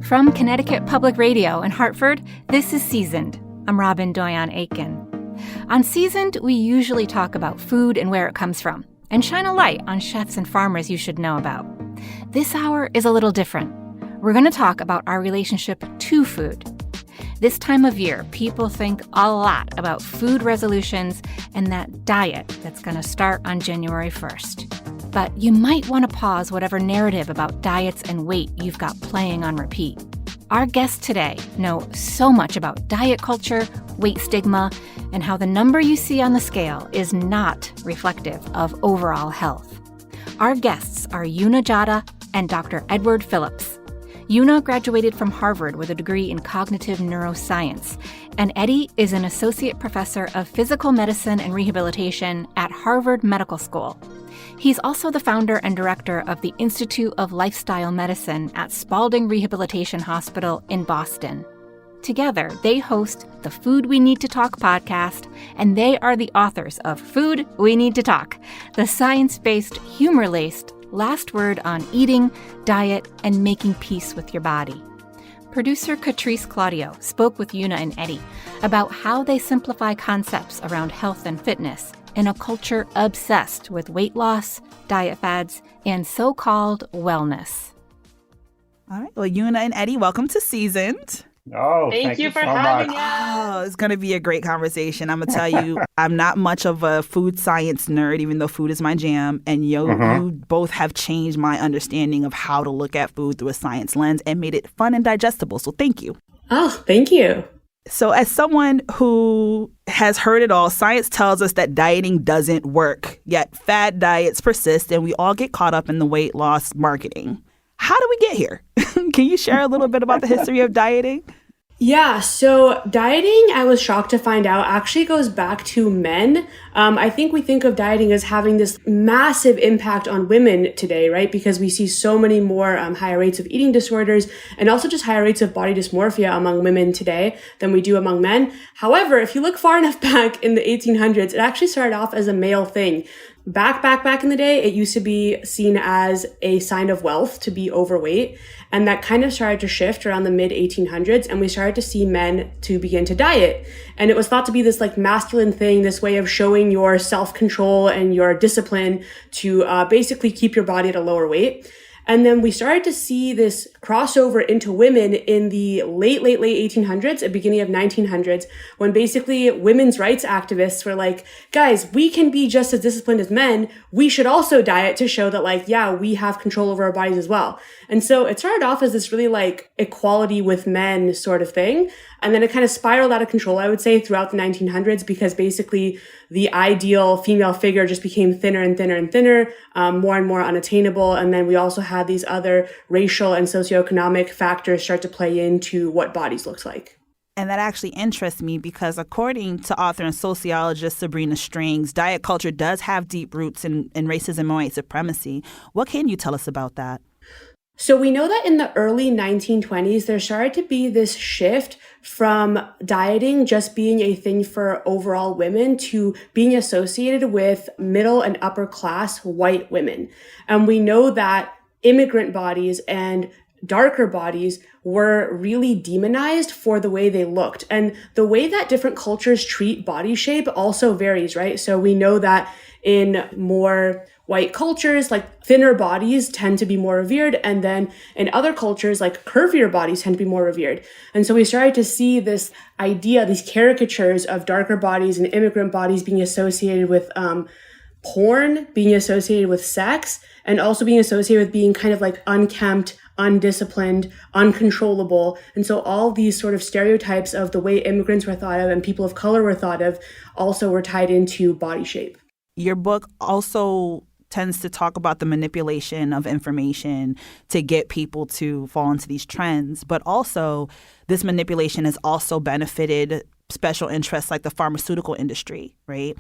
From Connecticut Public Radio in Hartford, this is Seasoned. I'm Robyn Doyon-Aitken. On Seasoned, we usually talk about food and where it comes from, and shine a light on chefs and farmers you should know about. This hour is a little different. We're going to talk about our relationship to food. This time of year, people think a lot about food resolutions and that diet that's going to start on January 1st. But you might want to pause whatever narrative about diets and weight you've got playing on repeat. Our guests today know so much about diet culture, weight stigma, and how the number you see on the scale is not reflective of overall health. Our guests are Juna Gjata and Dr. Edward Phillips. Juna graduated from Harvard with a degree in cognitive neuroscience, and Eddie is an associate professor of physical medicine and rehabilitation at Harvard Medical School. He's also the founder and director of the Institute of Lifestyle Medicine at Spaulding Rehabilitation Hospital in Boston. Together, they host the Food We Need to Talk podcast, and they are the authors of Food We Need to Talk, the science-based, humor-laced last word on eating, diet, and making peace with your body. Producer Katrice Claudio spoke with Juna and Eddie about how they simplify concepts around health and fitness in a culture obsessed with weight loss, diet fads, and so-called wellness. All right. Well, Juna and Eddie, welcome to Seasoned. Oh, thank you for so having much. us. Oh, it's going to be a great conversation. I'm going to tell you, I'm not much of a food science nerd, even though food is my jam. And you both have changed my understanding of how to look at food through a science lens and made it fun and digestible. So thank you. Oh, thank you. So as someone who has heard it all, science tells us that dieting doesn't work, yet fad diets persist and we all get caught up in the weight loss marketing. How did we get here? Can you share a little bit about the history of dieting? Yeah, so dieting, I was shocked to find out, actually goes back to men. I think we think of dieting as having this massive impact on women today, right? Because we see so many more higher rates of eating disorders and also just higher rates of body dysmorphia among women today than we do among men. However, if you look far enough back in the 1800s, it actually started off as a male thing. Back in the day, it used to be seen as a sign of wealth to be overweight. And that kind of started to shift around the mid 1800s. And we started to see men to begin to diet. And it was thought to be this like masculine thing, this way of showing your self-control and your discipline to basically keep your body at a lower weight. And then we started to see this crossover into women in the late 1800s, and beginning of 1900s, when basically women's rights activists were like, guys, we can be just as disciplined as men. We should also diet to show that like, yeah, we have control over our bodies as well. And so it started off as this really like equality with men sort of thing. And then it kind of spiraled out of control, I would say, throughout the 1900s, because basically the ideal female figure just became thinner and thinner and thinner, more and more unattainable. And then we also had these other racial and socioeconomic factors start to play into what bodies looked like. And that actually interests me because according to author and sociologist Sabrina, diet culture does have deep roots in racism and white supremacy. What can you tell us about that? So we know that in the early 1920s, there started to be this shift from dieting just being a thing for overall women to being associated with middle and upper class white women. And we know that immigrant bodies and darker bodies were really demonized for the way they looked. And the way that different cultures treat body shape also varies, right? So we know that in more white cultures, like thinner bodies tend to be more revered. And then in other cultures, like curvier bodies tend to be more revered. And so we started to see this idea, these caricatures of darker bodies and immigrant bodies being associated with porn, being associated with sex, and also being associated with being kind of like unkempt, undisciplined, uncontrollable. And so all these sort of stereotypes of the way immigrants were thought of and people of color were thought of also were tied into body shape. Your book also tends to talk about the manipulation of information to get people to fall into these trends. But also, this manipulation has also benefited special interests like the pharmaceutical industry, right?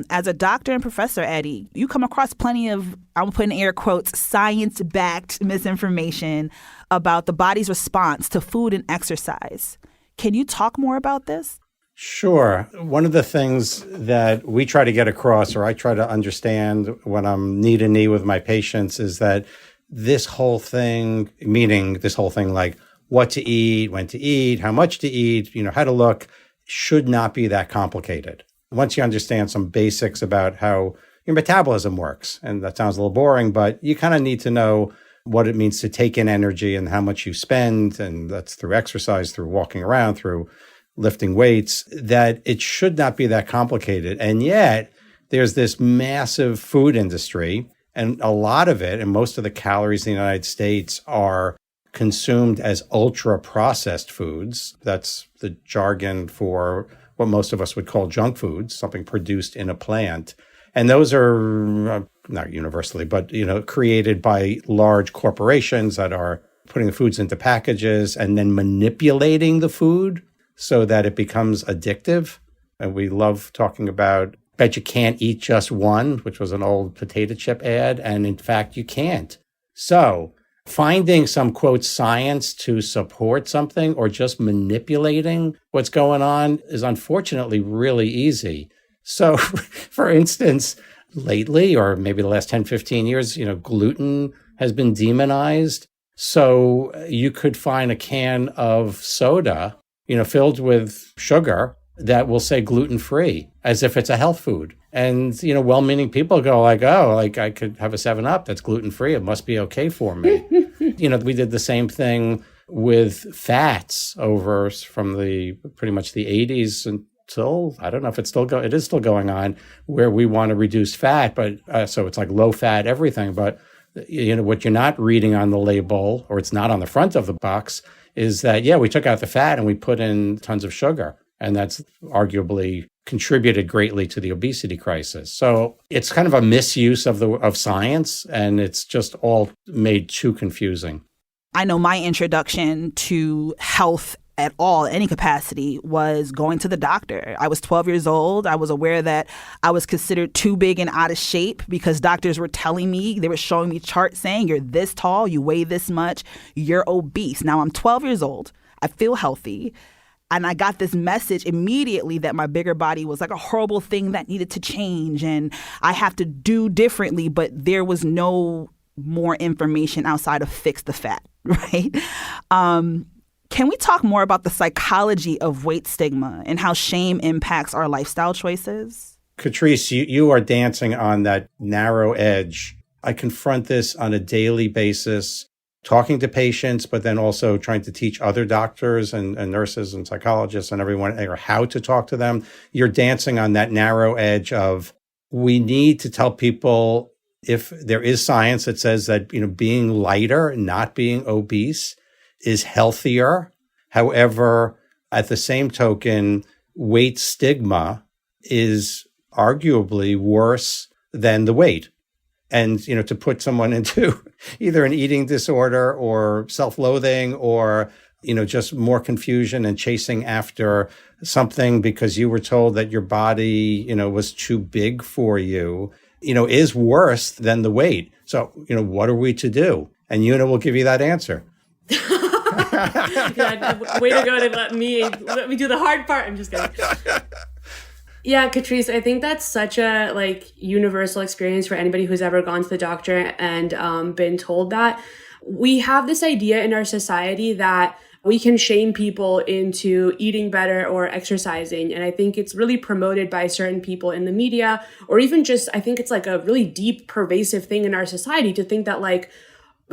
As a doctor and professor, Eddie, you come across plenty of, I'm putting air quotes, science-backed misinformation about the body's response to food and exercise. Can you talk more about this? Sure. One of the things that we try to get across, or I try to understand when I'm knee to knee with my patients, is that this whole thing, meaning this whole thing like what to eat, when to eat, how much to eat, how to look, should not be that complicated. Once you understand some basics about how your metabolism works, and that sounds a little boring, but you kind of need to know what it means to take in energy and how much you spend, and that's through exercise, through walking around, through lifting weights, that it should not be that complicated. And yet, there's this massive food industry, and a lot of it, and most of the calories in the United States are consumed as ultra-processed foods. That's the jargon for what most of us would call junk foods, something produced in a plant. And those are not universally, but, created by large corporations that are putting the foods into packages and then manipulating the food so that it becomes addictive. And we love talking about, bet you can't eat just one, which was an old potato chip ad. And in fact, you can't. So finding some, quote, science to support something or just manipulating what's going on is unfortunately really easy. So, for instance, lately, or maybe the last 10, 15 years, gluten has been demonized. So you could find a can of soda, filled with sugar that will say gluten-free, as if it's a health food. And, well-meaning people go like, oh, I could have a 7-Up that's gluten-free. It must be okay for me. We did the same thing with fats over from pretty much the 80s until, I don't know if it is still going on, where we want to reduce fat, but so it's like low fat everything. But, what you're not reading on the label, or it's not on the front of the box, is that, we took out the fat and we put in tons of sugar. And that's arguably contributed greatly to the obesity crisis. So it's kind of a misuse of science, and it's just all made too confusing. I know my introduction to health at all, any capacity, was going to the doctor. I was 12 years old. I was aware that I was considered too big and out of shape because doctors were telling me, they were showing me charts saying, you're this tall, you weigh this much, you're obese. Now I'm 12 years old. I feel healthy. And I got this message immediately that my bigger body was like a horrible thing that needed to change and I have to do differently. But there was no more information outside of fix the fat, right? Can we talk more about the psychology of weight stigma and how shame impacts our lifestyle choices? Katrice, you are dancing on that narrow edge. I confront this on a daily basis, talking to patients, but then also trying to teach other doctors and nurses and psychologists and everyone how to talk to them. You're dancing on that narrow edge of, we need to tell people, if there is science that says that, being lighter, not being obese, is healthier. However, at the same token, weight stigma is arguably worse than the weight. And, to put someone into either an eating disorder or self-loathing or, just more confusion and chasing after something because you were told that your body, was too big for you, is worse than the weight. So, what are we to do? And Juna will give you that answer. God, way to go to let me do the hard part. I'm just kidding. Yeah, Katrice, I think that's such a universal experience for anybody who's ever gone to the doctor and been told that. We have this idea in our society that we can shame people into eating better or exercising. And I think it's really promoted by certain people in the media, or even just, I think it's like a really deep, pervasive thing in our society to think that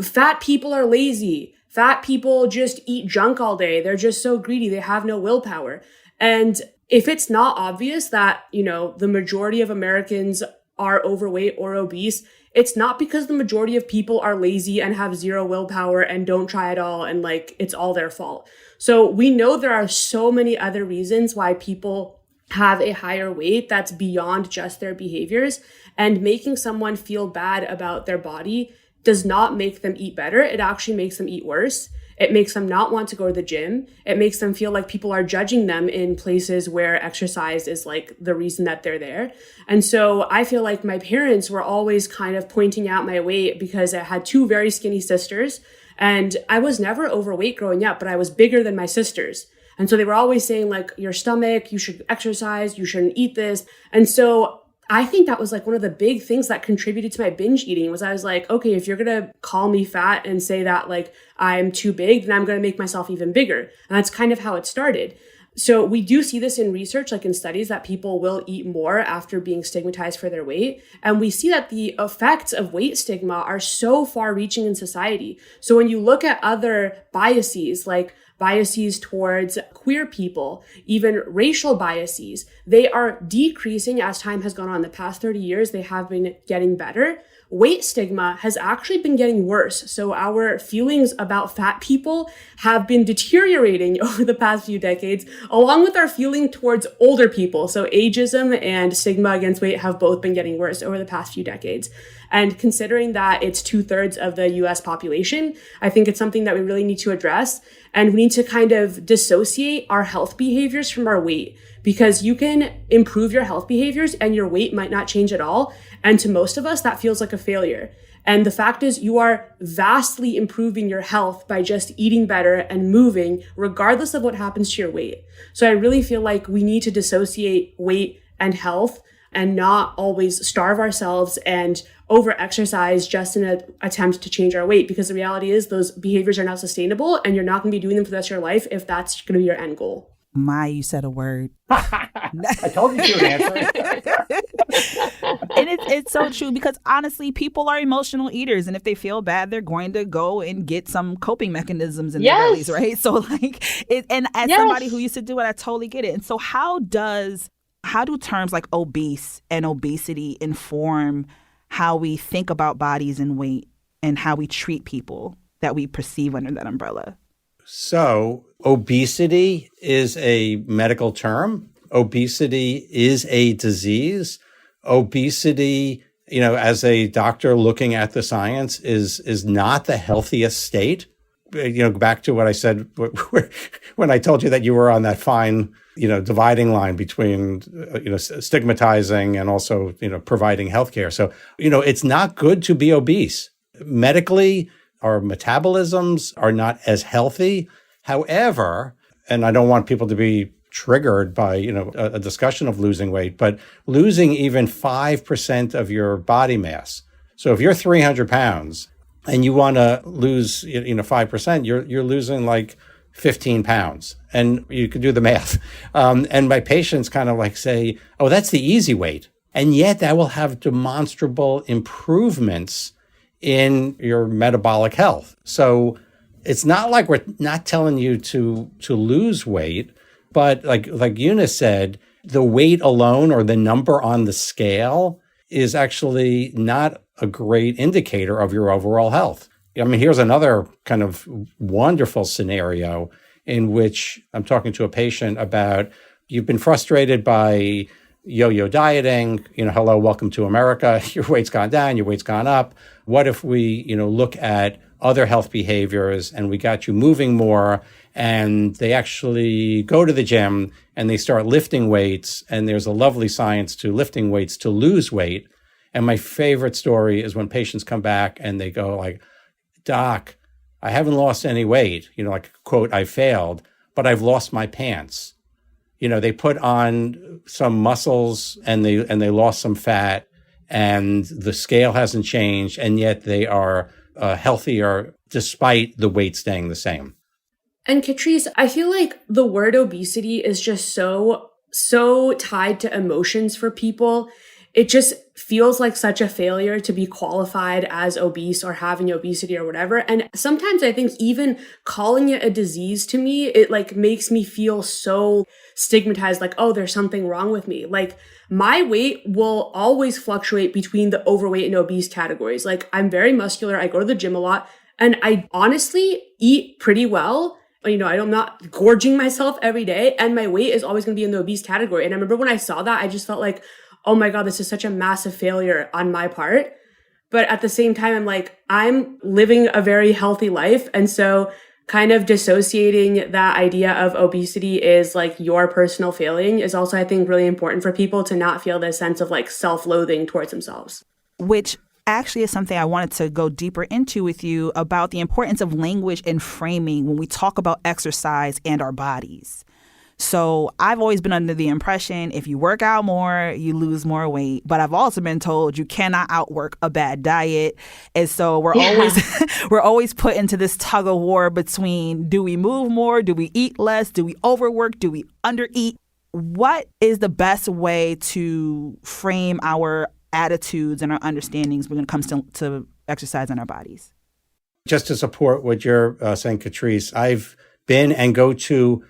fat people are lazy. Fat people just eat junk all day. They're just so greedy. They have no willpower. And if it's not obvious that, the majority of Americans are overweight or obese, it's not because the majority of people are lazy and have zero willpower and don't try at all and it's all their fault. So we know there are so many other reasons why people have a higher weight that's beyond just their behaviors, and making someone feel bad about their body does not make them eat better. It actually makes them eat worse. It makes them not want to go to the gym. It makes them feel like people are judging them in places where exercise is the reason that they're there. And so I feel like my parents were always kind of pointing out my weight because I had two very skinny sisters, and I was never overweight growing up, but I was bigger than my sisters. And so they were always saying your stomach, you should exercise, you shouldn't eat this. And so I think that was like one of the big things that contributed to my binge eating was I was like, okay, if you're going to call me fat and say that like I'm too big, then I'm going to make myself even bigger. And that's kind of how it started. So we do see this in research, like in studies, that people will eat more after being stigmatized for their weight. And we see that the effects of weight stigma are so far reaching in society. So when you look at other biases, like biases towards queer people, even racial biases, they are decreasing as time has gone on. The past 30 years, they have been getting better. Weight stigma has actually been getting worse. So our feelings about fat people have been deteriorating over the past few decades, along with our feeling towards older people. So ageism and stigma against weight have both been getting worse over the past few decades. And considering that it's 2/3 of the US population, I think it's something that we really need to address. And we need to kind of dissociate our health behaviors from our weight, because you can improve your health behaviors and your weight might not change at all. And to most of us, that feels like a failure. And the fact is, you are vastly improving your health by just eating better and moving, regardless of what happens to your weight. So I really feel like we need to dissociate weight and health and not always starve ourselves and over-exercise just in an attempt to change our weight, because the reality is those behaviors are not sustainable and you're not going to be doing them for the rest of your life if that's going to be your end goal. You said a word. I told you she would answer. And it's so true, because honestly, people are emotional eaters. And if they feel bad, they're going to go and get some coping mechanisms in their bellies, right? So like, and as somebody who used to do it, I totally get it. And so how do terms like obese and obesity inform how we think about bodies and weight and how we treat people that we perceive under that umbrella? So obesity is a medical term. Obesity is a disease. Obesity, as a doctor looking at the science, is not the healthiest state. Back to what I said when I told you that you were on that fine, dividing line between, stigmatizing and also, providing healthcare. So, it's not good to be obese. Medically, our metabolisms are not as healthy. However, and I don't want people to be triggered by, a discussion of losing weight, but losing even 5% of your body mass. So if you're 300 pounds and you want to lose, 5%, you're losing like 15 pounds. And you can do the math. And my patients kind of like say, oh, that's the easy weight. And yet that will have demonstrable improvements in your metabolic health. So it's not like we're not telling you to lose weight, but like Juna said, the weight alone or the number on the scale is actually not a great indicator of your overall health. I mean, here's another kind of wonderful scenario in which I'm talking to a patient about, you've been frustrated by yo-yo dieting, hello, welcome to America. Your weight's gone down, your weight's gone up. What if we, look at other health behaviors and we got you moving more, and they actually go to the gym and they start lifting weights, and there's a lovely science to lifting weights to lose weight. And my favorite story is when patients come back and they go like, Doc, I haven't lost any weight, like, quote, I failed, but I've lost my pants. They put on some muscles and they lost some fat, and the scale hasn't changed, and yet they are healthier despite the weight staying the same. And Katrice, I feel like the word obesity is just so tied to emotions for people. It just feels like such a failure to be qualified as obese or having obesity or whatever. And sometimes I think even calling it a disease, to me, it like makes me feel so stigmatized, like, oh, there's something wrong with me. Like, my weight will always fluctuate between the overweight and obese categories. Like, I'm very muscular. I go to the gym a lot, and I honestly eat pretty well. I'm not gorging myself every day, and my weight is always going to be in the obese category. And I remember when I saw that, I just felt like, oh my God, this is such a massive failure on my part. But at the same time, I'm like, I'm living a very healthy life. And so kind of dissociating that idea of obesity is like your personal failing is also, I think, really important for people to not feel this sense of like self-loathing towards themselves. Which actually is something I wanted to go deeper into with you about the importance of language and framing when we talk about exercise and our bodies. So I've always been under the impression if you work out more, you lose more weight. But I've also been told you cannot outwork a bad diet. And so we're always put into this tug of war between, do we move more? Do we eat less? Do we overwork? Do we undereat? What is the best way to frame our attitudes and our understandings when it comes to exercise in our bodies? Just to support what you're saying, Katrice, I've been and go to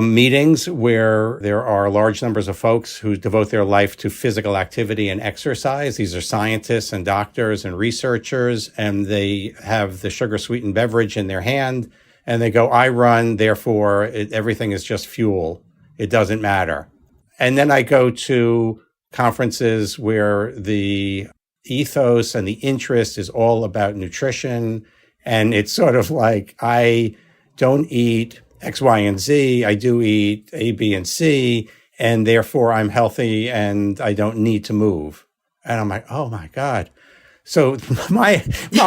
meetings where there are large numbers of folks who devote their life to physical activity and exercise. These are scientists and doctors and researchers, and they have the sugar-sweetened beverage in their hand, and they go, I run, therefore everything is just fuel. It doesn't matter. And then I go to conferences where the ethos and the interest is all about nutrition, and it's sort of like, I don't eat X, Y, and Z. I do eat A, B, and C, and therefore I'm healthy and I don't need to move. And I'm like, oh my God. So my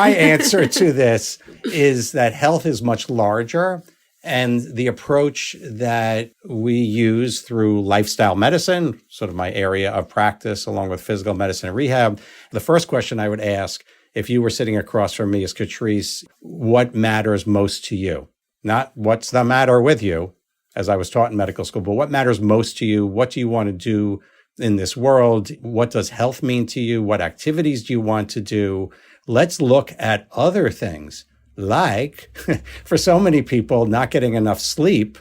answer to this is that health is much larger, and the approach that we use through lifestyle medicine, sort of my area of practice, along with physical medicine and rehab, the first question I would ask if you were sitting across from me is, Katrice, what matters most to you? Not what's the matter with you, as I was taught in medical school, but what matters most to you? What do you want to do in this world? What does health mean to you? What activities do you want to do? Let's look at other things. Like, for so many people, not getting enough sleep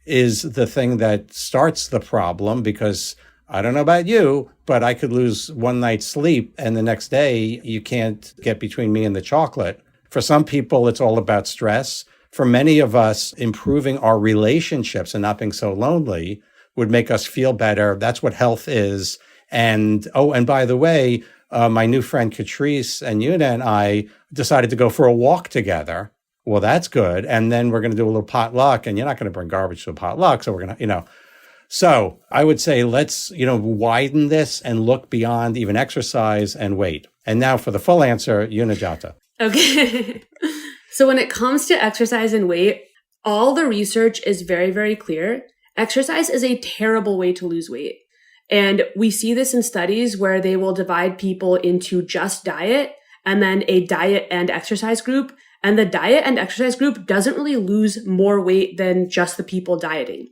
is the thing that starts the problem, because I don't know about you, but I could lose one night's sleep and the next day you can't get between me and the chocolate. For some people, it's all about stress. For many of us, improving our relationships and not being so lonely would make us feel better. That's what health is. And, and by the way, my new friend Katrice and Juna and I decided to go for a walk together. Well, that's good. And then we're going to do a little potluck, and you're not going to bring garbage to a potluck. So we're going to, So I would say let's, widen this and look beyond even exercise and weight. And now for the full answer, Juna Gjata. Okay. So when it comes to exercise and weight, all the research is very, very clear. Exercise is a terrible way to lose weight. And we see this in studies where they will divide people into just diet and then a diet and exercise group. And the diet and exercise group doesn't really lose more weight than just the people dieting.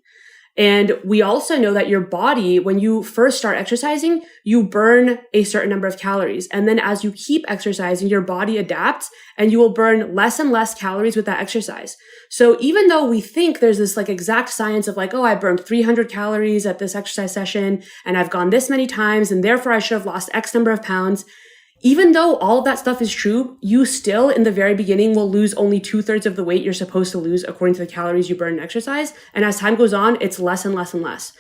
And we also know that your body, when you first start exercising, you burn a certain number of calories. And then as you keep exercising, your body adapts and you will burn less and less calories with that exercise. So even though we think there's this exact science of I burned 300 calories at this exercise session and I've gone this many times and therefore I should have lost X number of pounds, even though all of that stuff is true, you still in the very beginning will lose only 2/3 of the weight you're supposed to lose according to the calories you burn in exercise. And as time goes on, it's less and less and less.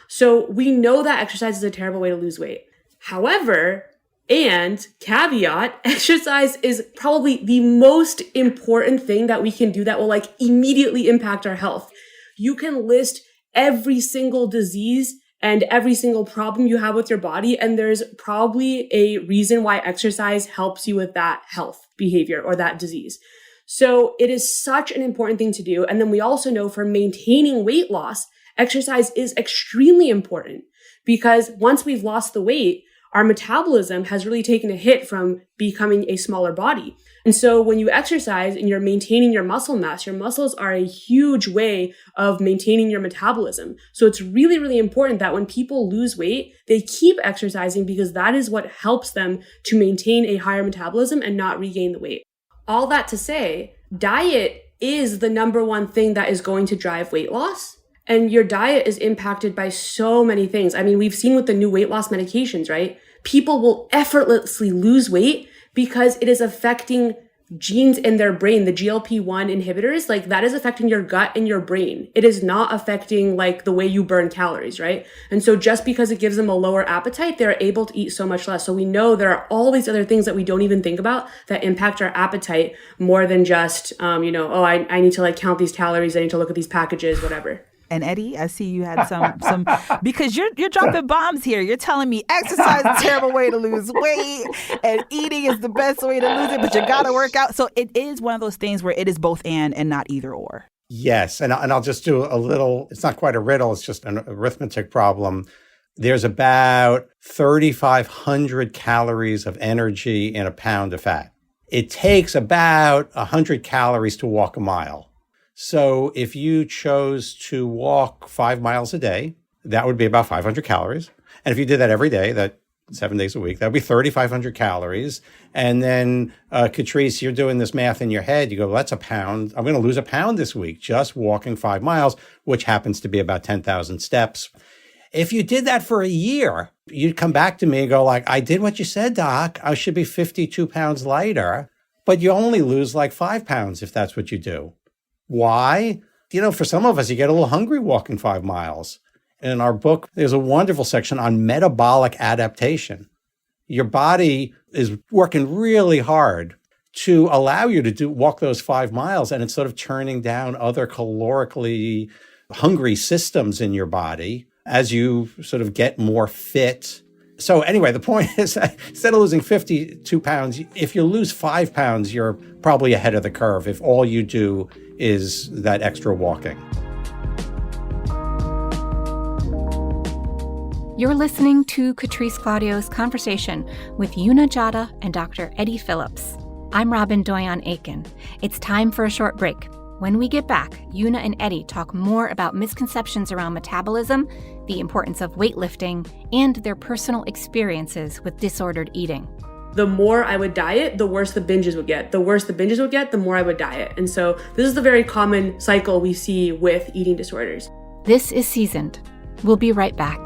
So we know that exercise is a terrible way to lose weight. However, and caveat, exercise is probably the most important thing that we can do that will immediately impact our health. You can list every single disease and every single problem you have with your body, and there's probably a reason why exercise helps you with that health behavior or that disease. So it is such an important thing to do. And then we also know for maintaining weight loss, exercise is extremely important, because once we've lost the weight, our metabolism has really taken a hit from becoming a smaller body. And so when you exercise and you're maintaining your muscle mass, your muscles are a huge way of maintaining your metabolism. So it's really, really important that when people lose weight, they keep exercising, because that is what helps them to maintain a higher metabolism and not regain the weight. All that to say, diet is the number one thing that is going to drive weight loss. And your diet is impacted by so many things. I mean, we've seen with the new weight loss medications, right? People will effortlessly lose weight because it is affecting genes in their brain, the GLP-1 inhibitors, that is affecting your gut and your brain. It is not affecting the way you burn calories, right? And so just because it gives them a lower appetite, they're able to eat so much less. So we know there are all these other things that we don't even think about that impact our appetite more than just, I need to count these calories. I need to look at these packages, whatever. And Eddie, I see you had some because you're dropping bombs here. You're telling me exercise is a terrible way to lose weight and eating is the best way to lose it, but you got to work out. So it is one of those things where it is both and not either or. Yes. And I'll just do a little, it's not quite a riddle, it's just an arithmetic problem. There's about 3,500 calories of energy in a pound of fat. It takes about 100 calories to walk a mile. So if you chose to walk 5 miles a day, that would be about 500 calories. And if you did that every day, that 7 days a week, that would be 3,500 calories. And then, Katrice, you're doing this math in your head. You go, well, that's a pound. I'm going to lose a pound this week just walking 5 miles, which happens to be about 10,000 steps. If you did that for a year, you'd come back to me and go like, I did what you said, doc. I should be 52 pounds lighter, but you only lose like 5 pounds if that's what you do. Why? For some of us, you get a little hungry walking 5 miles. In our book, there's a wonderful section on metabolic adaptation. Your body is working really hard to allow you to walk those 5 miles, and it's sort of turning down other calorically hungry systems in your body as you sort of get more fit. So anyway, the point is that instead of losing 52 pounds, if you lose 5 pounds, you're probably ahead of the curve if all you do is that extra walking. You're listening to Katrice Claudio's conversation with Juna Gjata and Dr. Eddie Phillips. I'm Robyn Doyon-Aitken. It's time for a short break. When we get back, Juna and Eddie talk more about misconceptions around metabolism, the importance of weightlifting, and their personal experiences with disordered eating. The more I would diet, the worse the binges would get. The worse the binges would get, the more I would diet. And so this is the very common cycle we see with eating disorders. This is Seasoned. We'll be right back.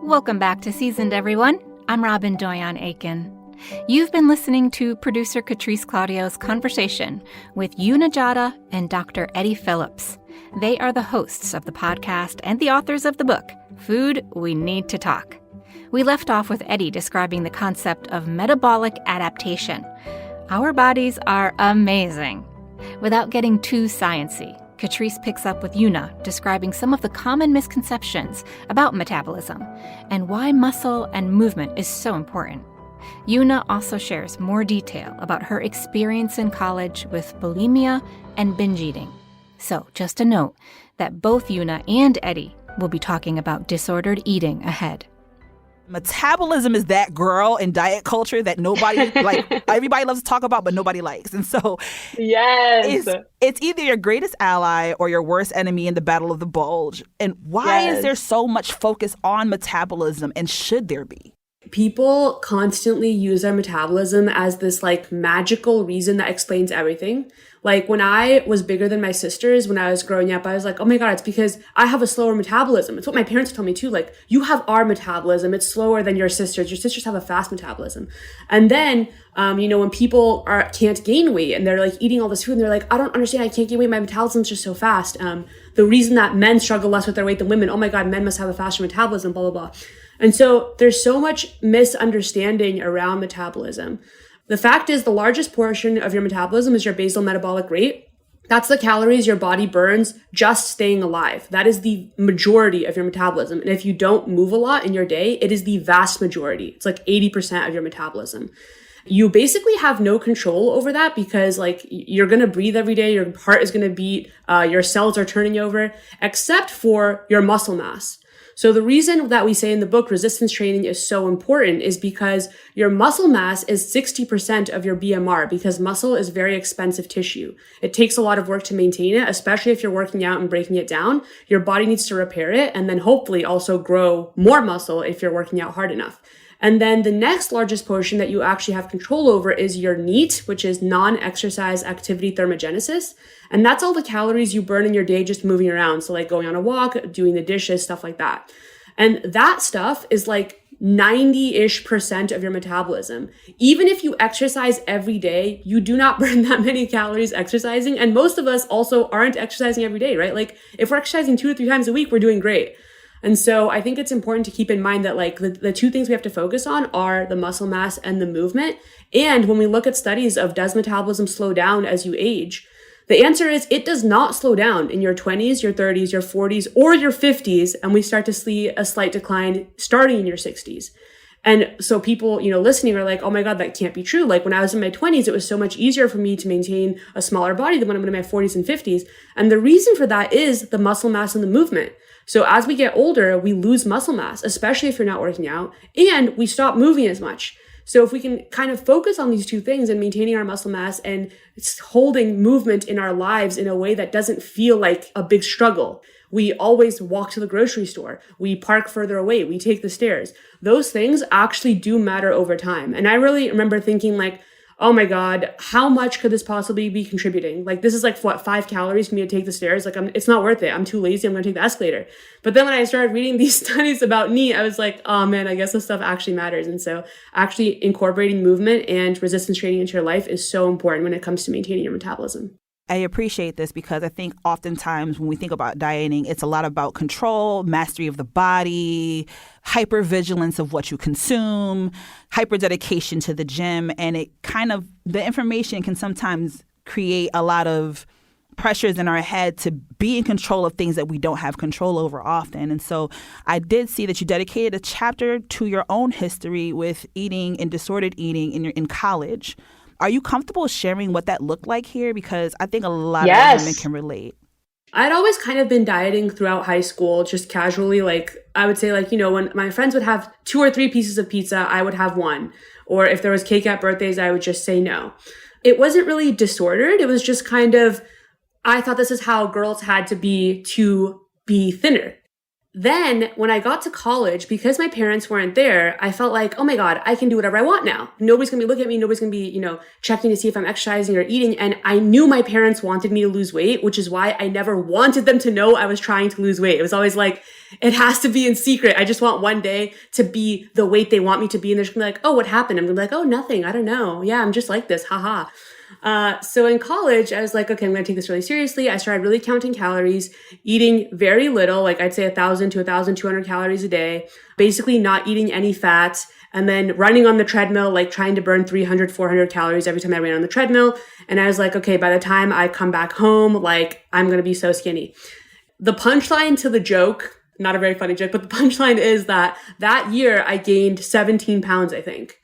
Welcome back to Seasoned, everyone. I'm Robyn Doyon-Aitken. You've been listening to producer Katrice Claudio's conversation with Juna Gjata and Dr. Eddie Phillips. They are the hosts of the podcast and the authors of the book, Food We Need to Talk. We left off with Eddie describing the concept of metabolic adaptation. Our bodies are amazing. Without getting too sciencey, Katrice picks up with Juna describing some of the common misconceptions about metabolism and why muscle and movement is so important. Juna also shares more detail about her experience in college with bulimia and binge eating. So just a note that both Juna and Eddie will be talking about disordered eating ahead. Metabolism is that girl in diet culture that nobody everybody loves to talk about, but nobody likes. And so yes, it's either your greatest ally or your worst enemy in the battle of the bulge. And why is there so much focus on metabolism, and should there be? People constantly use our metabolism as this magical reason that explains everything. Like when I was bigger than my sisters, when I was growing up, I was like, oh my God, it's because I have a slower metabolism. It's what my parents told me too. Like, you have our metabolism. It's slower than your sisters. Your sisters have a fast metabolism. And then, when people can't gain weight and they're eating all this food and they're like, I don't understand. I can't gain weight. My metabolism's just so fast. The reason that men struggle less with their weight than women. Oh my God, men must have a faster metabolism, blah, blah, blah. And so there's so much misunderstanding around metabolism. The fact is, the largest portion of your metabolism is your basal metabolic rate. That's the calories your body burns just staying alive. That is the majority of your metabolism. And if you don't move a lot in your day, it is the vast majority. It's 80% of your metabolism. You basically have no control over that because you're going to breathe every day. Your heart is going to beat. Your cells are turning over, except for your muscle mass. So the reason that we say in the book resistance training is so important is because your muscle mass is 60% of your BMR, because muscle is very expensive tissue. It takes a lot of work to maintain it, especially if you're working out and breaking it down. Your body needs to repair it and then hopefully also grow more muscle if you're working out hard enough. And then the next largest portion that you actually have control over is your NEAT, which is non-exercise activity thermogenesis. And that's all the calories you burn in your day just moving around. So going on a walk, doing the dishes, stuff like that. And that stuff is 90-ish% of your metabolism. Even if you exercise every day, you do not burn that many calories exercising. And most of us also aren't exercising every day, right? If we're exercising 2 to 3 times a week, we're doing great. And so I think it's important to keep in mind that like the two things we have to focus on are the muscle mass and the movement. And when we look at studies of does metabolism slow down as you age, the answer is it does not slow down in your 20s, your 30s, your 40s, or your 50s. And we start to see a slight decline starting in your 60s. And so people, listening are like, oh my God, that can't be true. Like when I was in my 20s, it was so much easier for me to maintain a smaller body than when I'm in my 40s and 50s. And the reason for that is the muscle mass and the movement. So as we get older, we lose muscle mass, especially if you're not working out, and we stop moving as much. So if we can kind of focus on these two things and maintaining our muscle mass and holding movement in our lives in a way that doesn't feel like a big struggle. We always walk to the grocery store. We park further away. We take the stairs. Those things actually do matter over time. And I really remember thinking like, oh my God, how much could this possibly be contributing? Like, this is like, 5 calories for me to take the stairs? Like, it's not worth it. I'm too lazy. I'm going to take the escalator. But then when I started reading these studies about NEAT, I was like, oh man, I guess this stuff actually matters. And so actually incorporating movement and resistance training into your life is so important when it comes to maintaining your metabolism. I appreciate this because I think oftentimes when we think about dieting, it's a lot about control, mastery of the body, hypervigilance of what you consume, hyper dedication to the gym. And the information can sometimes create a lot of pressures in our head to be in control of things that we don't have control over often. And so I did see that you dedicated a chapter to your own history with eating and disordered eating in college. Are you comfortable sharing what that looked like here? Because I think a lot of women can relate. I'd always kind of been dieting throughout high school, just casually. Like, I would say like, when my friends would have 2 or 3 pieces of pizza, I would have 1. Or if there was cake at birthdays, I would just say no. It wasn't really disordered. It was just kind of, I thought this is how girls had to be thinner. Then when I got to college, because my parents weren't there, I felt like, oh my God, I can do whatever I want now. Nobody's going to be looking at me. Nobody's going to be, checking to see if I'm exercising or eating. And I knew my parents wanted me to lose weight, which is why I never wanted them to know I was trying to lose weight. It was always like, it has to be in secret. I just want one day to be the weight they want me to be. And they're just going to be like, oh, what happened? I'm going to be like, oh, nothing. I don't know. Yeah, I'm just like this. Haha. So in college, I was like, okay, I'm going to take this really seriously. I started really counting calories, eating very little, like I'd say 1,000 to 1,200 calories a day, basically not eating any fat, and then running on the treadmill, like trying to burn 300, 400 calories every time I ran on the treadmill. And I was like, okay, by the time I come back home, like I'm going to be so skinny. The punchline to the joke, not a very funny joke, but the punchline is that year I gained 17 pounds, I think.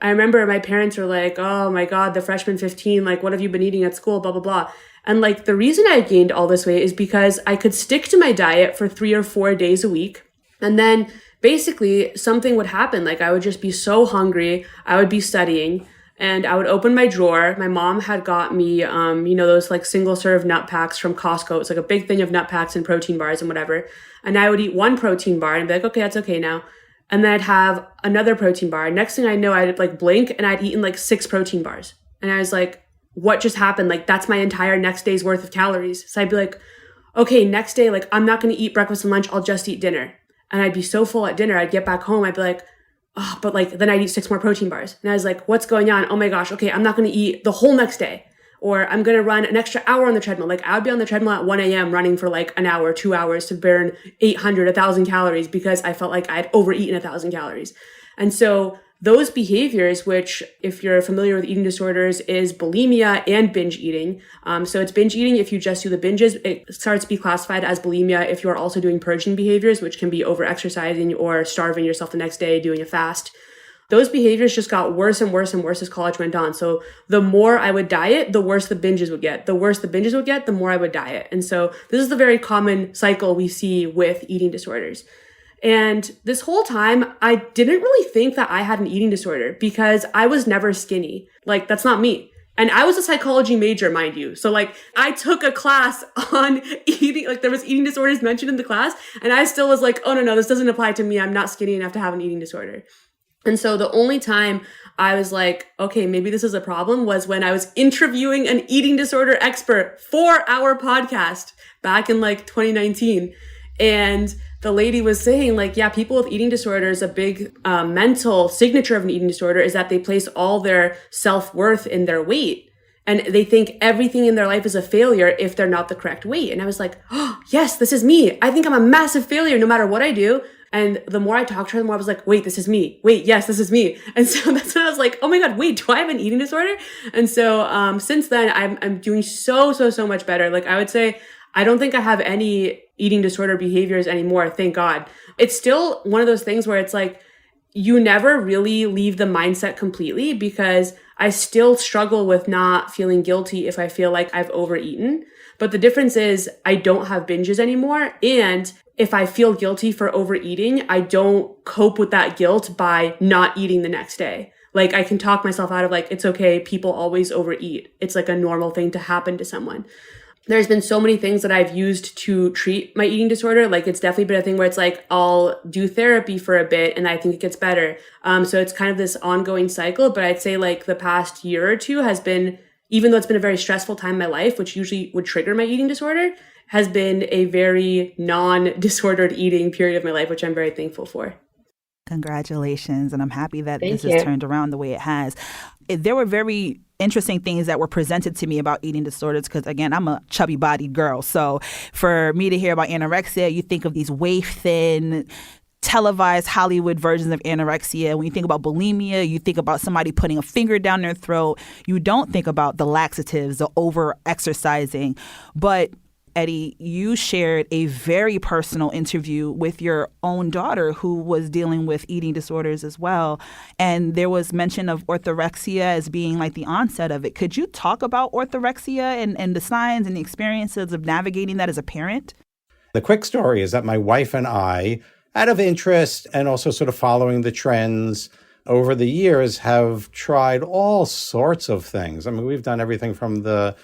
I remember my parents were like, oh my God, the freshman 15, like, what have you been eating at school, blah, blah, blah. And like, the reason I gained all this weight is because I could stick to my diet for 3 or 4 days a week. And then basically something would happen. Like I would just be so hungry. I would be studying and I would open my drawer. My mom had got me, those like single serve nut packs from Costco. It's like a big thing of nut packs and protein bars and whatever. And I would eat 1 protein bar and be like, okay, that's okay now. And then I'd have another protein bar. Next thing I know, I'd like blink and I'd eaten like 6 protein bars. And I was like, what just happened? Like, that's my entire next day's worth of calories. So I'd be like, okay, next day, like, I'm not going to eat breakfast and lunch. I'll just eat dinner. And I'd be so full at dinner. I'd get back home. I'd be like, oh, but like, then I'd eat 6 more protein bars. And I was like, what's going on? Oh my gosh. Okay. I'm not going to eat the whole next day. Or I'm going to run an extra hour on the treadmill. Like I would be on the treadmill at 1 a.m. running for like an hour, 2 hours to burn 800, 1,000 calories because I felt like I'd overeaten 1,000 calories. And so those behaviors, which if you're familiar with eating disorders, is bulimia and binge eating. So it's binge eating if you just do the binges. It starts to be classified as bulimia if you're also doing purging behaviors, which can be over-exercising or starving yourself the next day, doing a fast. Those behaviors just got worse and worse and worse as college went on. So the more I would diet, the worse the binges would get. The worse the binges would get, the more I would diet. And so this is the very common cycle we see with eating disorders. And this whole time, I didn't really think that I had an eating disorder because I was never skinny. Like, that's not me. And I was a psychology major, mind you. So like, I took a class on eating, like there was eating disorders mentioned in the class. And I still was like, oh no, this doesn't apply to me. I'm not skinny enough to have an eating disorder. And so the only time I was like, okay, maybe this is a problem was when I was interviewing an eating disorder expert for our podcast back in like 2019. And the lady was saying like, yeah, people with eating disorders, a big mental signature of an eating disorder is that they place all their self-worth in their weight. And they think everything in their life is a failure if they're not the correct weight. And I was like, oh, yes, this is me. I think I'm a massive failure no matter what I do. And the more I talked to her, the more I was like, wait, this is me. Wait, yes, this is me. And so that's when I was like, oh my God, wait, do I have an eating disorder? And so since then, I'm doing so much better. Like I would say, I don't think I have any eating disorder behaviors anymore. Thank God. It's still one of those things where it's like, you never really leave the mindset completely, because I still struggle with not feeling guilty if I feel like I've overeaten. But the difference is I don't have binges anymore. And if I feel guilty for overeating, I don't cope with that guilt by not eating the next day. Like I can talk myself out of like, it's okay. People always overeat. It's like a normal thing to happen to someone. There's been so many things that I've used to treat my eating disorder. Like it's definitely been a thing where it's like, I'll do therapy for a bit and I think it gets better. So it's kind of this ongoing cycle, but I'd say like the past year or two has been, even though it's been a very stressful time in my life, which usually would trigger my eating disorder, has been a very non-disordered eating period of my life, which I'm very thankful for. Congratulations. And I'm happy that Thank this you. has turned around the way it has. There were very interesting things that were presented to me about eating disorders because, again, I'm a chubby-bodied girl. So for me to hear about anorexia, you think of these waif-thin, televised Hollywood versions of anorexia. When you think about bulimia, you think about somebody putting a finger down their throat. You don't think about the laxatives, the over-exercising. But Eddie, you shared a very personal interview with your own daughter who was dealing with eating disorders as well. And there was mention of orthorexia as being like the onset of it. Could you talk about orthorexia and the signs and the experiences of navigating that as a parent? The quick story is that my wife and I, out of interest and also sort of following the trends over the years, have tried all sorts of things. I mean, we've done everything from the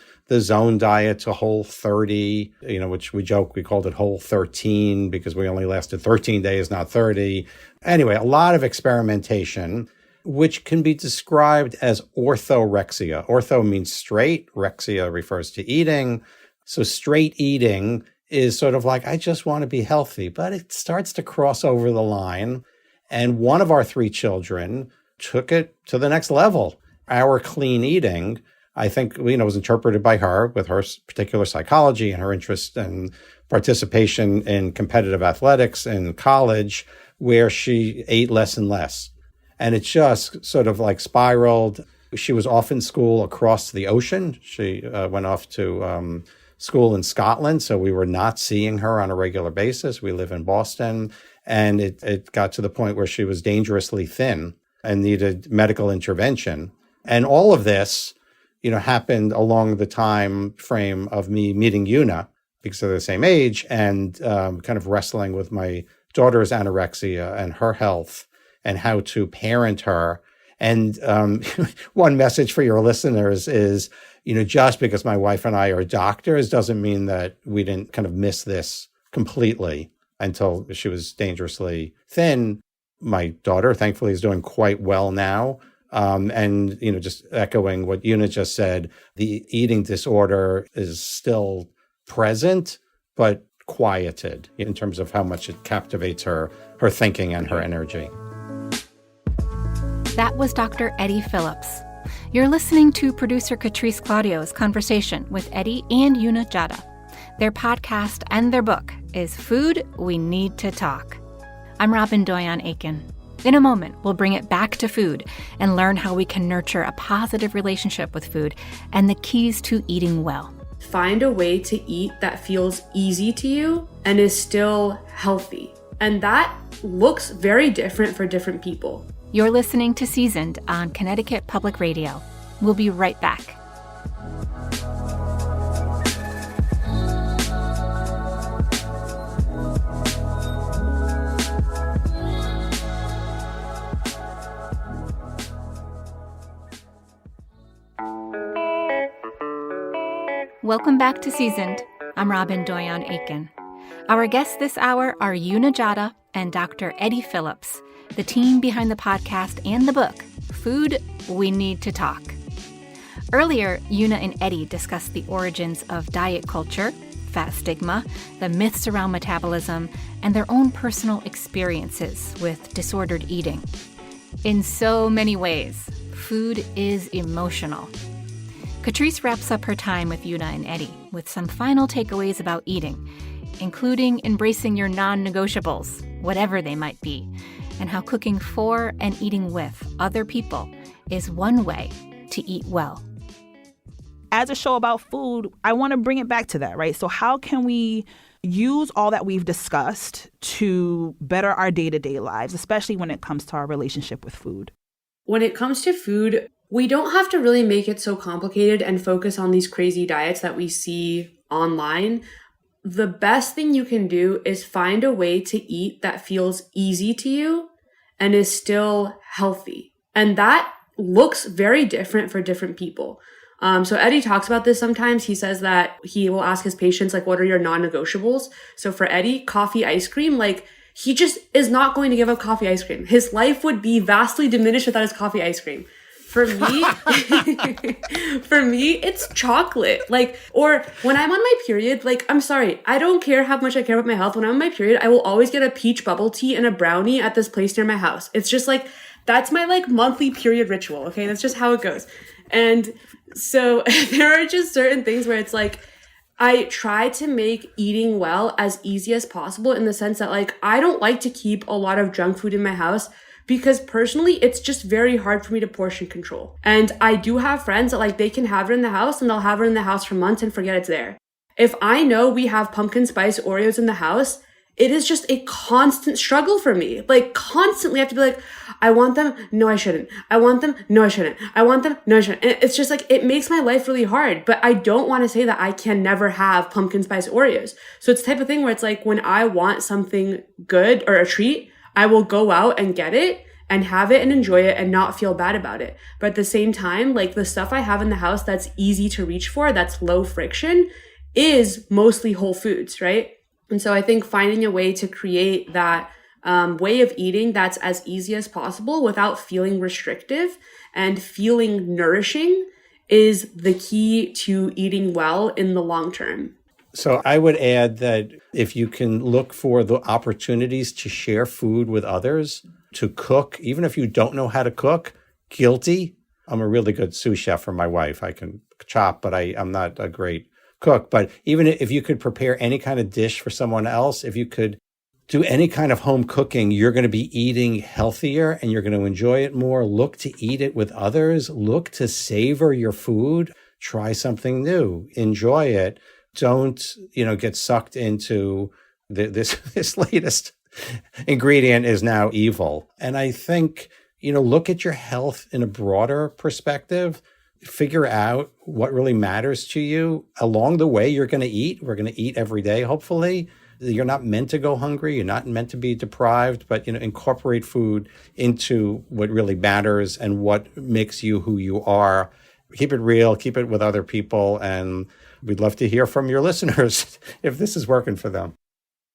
zone diet to Whole30, which we joke, we called it Whole13 because we only lasted 13 days, not 30. Anyway, a lot of experimentation, which can be described as orthorexia. Ortho means straight. Rexia refers to eating. So straight eating is sort of like, I just want to be healthy, but it starts to cross over the line. And one of our 3 children took it to the next level. Our clean eating, I think, was interpreted by her with her particular psychology and her interest and participation in competitive athletics in college, where she ate less and less. And it just sort of like spiraled. She was off in school across the ocean. She went off to school in Scotland, so we were not seeing her on a regular basis. We live in Boston. And it got to the point where she was dangerously thin and needed medical intervention. And all of this, happened along the time frame of me meeting Juna because they're the same age and kind of wrestling with my daughter's anorexia and her health and how to parent her. And one message for your listeners is, just because my wife and I are doctors doesn't mean that we didn't kind of miss this completely until she was dangerously thin. My daughter, thankfully, is doing quite well now. And, just echoing what Juna just said, the eating disorder is still present, but quieted in terms of how much it captivates her thinking and her energy. That was Dr. Eddie Phillips. You're listening to producer Katrice Claudio's conversation with Eddie and Juna Gjata. Their podcast and their book is Food We Need to Talk. I'm Robyn Doyon-Aitken. In a moment, we'll bring it back to food and learn how we can nurture a positive relationship with food and the keys to eating well. Find a way to eat that feels easy to you and is still healthy. And that looks very different for different people. You're listening to Seasoned on Connecticut Public Radio. We'll be right back. Welcome back to Seasoned. I'm Robyn Doyon-Aitken. Our guests this hour are Juna Gjata and Dr. Eddie Phillips, the team behind the podcast and the book, Food We Need to Talk. Earlier, Juna and Eddie discussed the origins of diet culture, fat stigma, the myths around metabolism, and their own personal experiences with disordered eating. In so many ways, food is emotional. Katrice wraps up her time with Juna and Eddie with some final takeaways about eating, including embracing your non-negotiables, whatever they might be, and how cooking for and eating with other people is one way to eat well. As a show about food, I want to bring it back to that, right? So how can we use all that we've discussed to better our day-to-day lives, especially when it comes to our relationship with food? When it comes to food, we don't have to really make it so complicated and focus on these crazy diets that we see online. The best thing you can do is find a way to eat that feels easy to you and is still healthy. And that looks very different for different people. So Eddie talks about this sometimes. He says that he will ask his patients, like, what are your non-negotiables? So for Eddie, coffee, ice cream, like, he just is not going to give up coffee ice cream. His life would be vastly diminished without his coffee ice cream. For me, it's chocolate. Like, or when I'm on my period, like, I'm sorry, I don't care how much I care about my health. When I'm on my period, I will always get a peach bubble tea and a brownie at this place near my house. It's just like, that's my like monthly period ritual. Okay. That's just how it goes. And so there are just certain things where it's like, I try to make eating well as easy as possible in the sense that, like, I don't like to keep a lot of junk food in my house because personally, it's just very hard for me to portion control. And I do have friends that, like, they can have it in the house and they'll have it in the house for months and forget it's there. If I know we have pumpkin spice Oreos in the house, it is just a constant struggle for me. Like, constantly I have to be like, I want them. No, I shouldn't. I want them. No, I shouldn't. I want them. No, I shouldn't. And it's just like, it makes my life really hard. But I don't want to say that I can never have pumpkin spice Oreos. So it's the type of thing where it's like, when I want something good or a treat, I will go out and get it and have it and enjoy it and not feel bad about it. But at the same time, like, the stuff I have in the house that's easy to reach for, that's low friction, is mostly whole foods, right? And so I think finding a way to create that way of eating that's as easy as possible without feeling restrictive and feeling nourishing is the key to eating well in the long term. So I would add that if you can look for the opportunities to share food with others, to cook, even if you don't know how to cook, guilty. I'm a really good sous chef for my wife. I can chop, but I'm not a great cook. But even if you could prepare any kind of dish for someone else, if you could do any kind of home cooking, you're going to be eating healthier and you're going to enjoy it more. Look to eat it with others. Look to savor your food. Try something new. Enjoy it. Don't, get sucked into this latest ingredient is now evil. And I think, look at your health in a broader perspective. Figure out what really matters to you. Along the way, you're going to eat. We're going to eat every day, hopefully. You're not meant to go hungry. You're not meant to be deprived, but, incorporate food into what really matters and what makes you who you are. Keep it real, keep it with other people. And we'd love to hear from your listeners if this is working for them.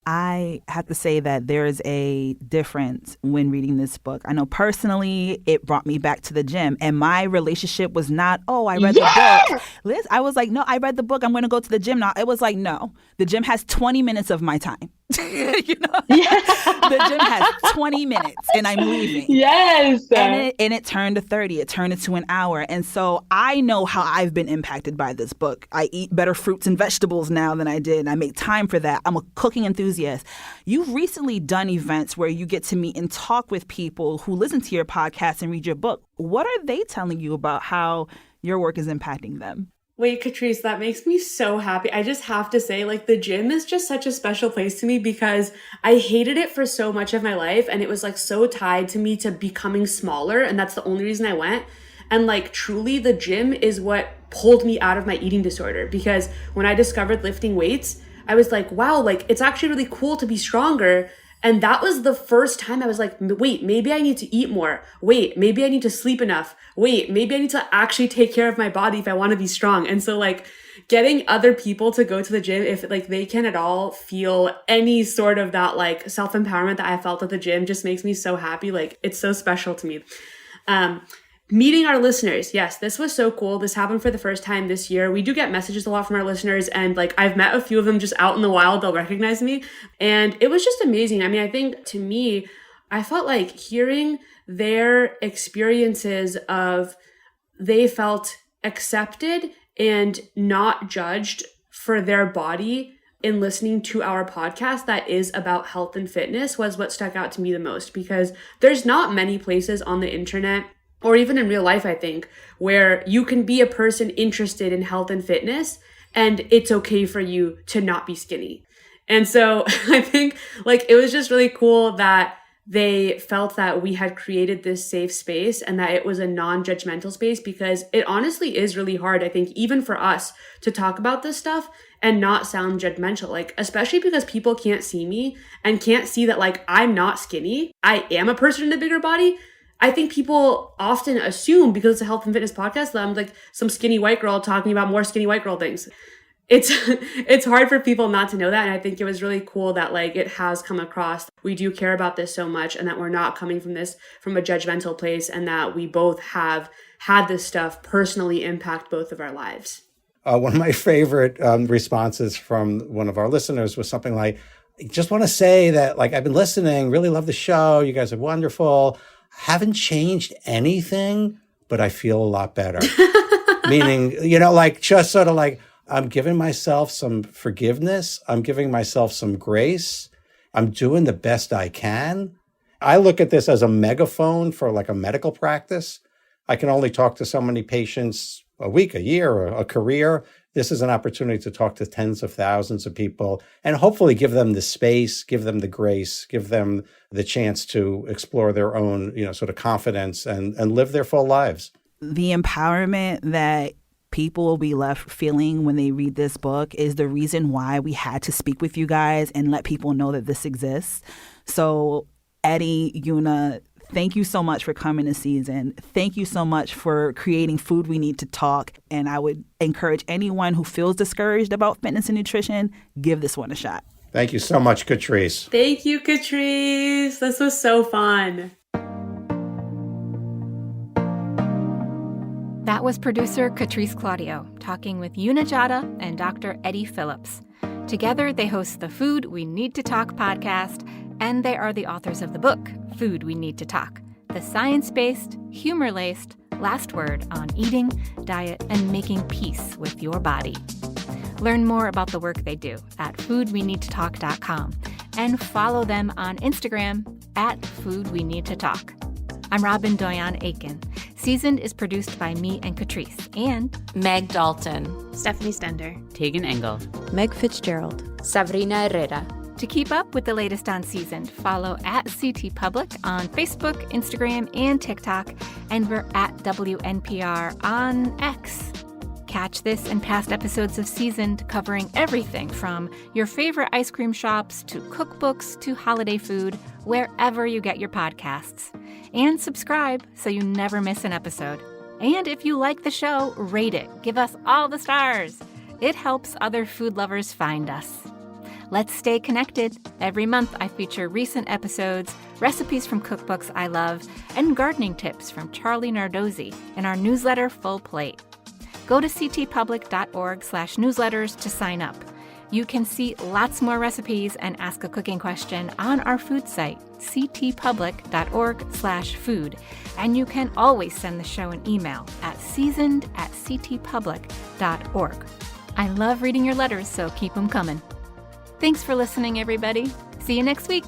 I have to say that there is a difference when reading this book. I know personally, it brought me back to the gym. And my relationship was not, I read the book. Liz, I was like, no, I read the book. I'm going to go to the gym now. It was like, no, the gym has 20 minutes of my time. The gym has 20 minutes and I'm leaving. Yes. And it turned to 30. It turned into an hour. And so I know how I've been impacted by this book. I eat better fruits and vegetables now than I did. I make time for that. I'm a cooking enthusiast. You've recently done events where you get to meet and talk with people who listen to your podcast and read your book. What are they telling you about how your work is impacting them? Wait, Katrice, that makes me so happy. I just have to say, like, the gym is just such a special place to me because I hated it for so much of my life. And it was like so tied to me to becoming smaller. And that's the only reason I went. And like, truly, the gym is what pulled me out of my eating disorder. Because when I discovered lifting weights, I was like, wow, like, it's actually really cool to be stronger. And that was the first time I was like, wait, maybe I need to eat more. Wait, maybe I need to sleep enough. Wait, maybe I need to actually take care of my body if I want to be strong. And so like getting other people to go to the gym, if like they can at all feel any sort of that like self-empowerment that I felt at the gym just makes me so happy. Like it's so special to me. Meeting our listeners. Yes, this was so cool. This happened for the first time this year. We do get messages a lot from our listeners and like I've met a few of them just out in the wild. They'll recognize me. And it was just amazing. I mean, I think to me, I felt like hearing their experiences of they felt accepted and not judged for their body in listening to our podcast that is about health and fitness was what stuck out to me the most, because there's not many places on the internet or even in real life, I think, where you can be a person interested in health and fitness and it's okay for you to not be skinny. And so I think like it was just really cool that they felt that we had created this safe space and that it was a non-judgmental space, because it honestly is really hard, I think, even for us to talk about this stuff and not sound judgmental, like, especially because people can't see me and can't see that, like, I'm not skinny. I am a person in a bigger body. I think people often assume, because it's a health and fitness podcast, that I'm like some skinny white girl talking about more skinny white girl things. It's hard for people not to know that. And I think it was really cool that like it has come across. We do care about this so much, and that we're not coming from this from a judgmental place, and that we both have had this stuff personally impact both of our lives. One of my favorite responses from one of our listeners was something like, I just want to say that like I've been listening, really love the show. You guys are wonderful. Haven't changed anything, but I feel a lot better. Meaning, like just sort of like, I'm giving myself some forgiveness. I'm giving myself some grace. I'm doing the best I can. I look at this as a megaphone for like a medical practice. I can only talk to so many patients a week, a year, or a career. This is an opportunity to talk to tens of thousands of people and hopefully give them the space, give them the grace, give them the chance to explore their own, sort of confidence and live their full lives. The empowerment that people will be left feeling when they read this book is the reason why we had to speak with you guys and let people know that this exists. So Eddie, Juna, thank you so much for coming this season. Thank you so much for creating Food We Need to Talk. And I would encourage anyone who feels discouraged about fitness and nutrition, give this one a shot. Thank you so much, Katrice. Thank you, Katrice. This was so fun. That was producer Katrice Claudio talking with Juna Gjata and Dr. Eddie Phillips. Together, they host the Food We Need to Talk podcast, and they are the authors of the book, Food We Need to Talk, the science-based, humor-laced last word on eating, diet, and making peace with your body. Learn more about the work they do at foodweneedtotalk.com and follow them on Instagram at Food We Need to Talk. I'm Robyn Doyon-Aitken. Seasoned is produced by me and Katrice and Meg Dalton, Stephanie Stender, Tagan Engel, Meg Fitzgerald, Sabrina Herrera. To keep up with the latest on Seasoned, follow at CT Public on Facebook, Instagram, and TikTok, and we're at WNPR on X. Catch this and past episodes of Seasoned covering everything from your favorite ice cream shops to cookbooks to holiday food, wherever you get your podcasts. And subscribe so you never miss an episode. And if you like the show, rate it. Give us all the stars. It helps other food lovers find us. Let's stay connected. Every month I feature recent episodes, recipes from cookbooks I love, and gardening tips from Charlie Nardozzi in our newsletter Full Plate. Go to ctpublic.org/newsletters to sign up. You can see lots more recipes and ask a cooking question on our food site, ctpublic.org/food. And you can always send the show an email at seasoned@ctpublic.org. I love reading your letters, so keep them coming. Thanks for listening, everybody. See you next week.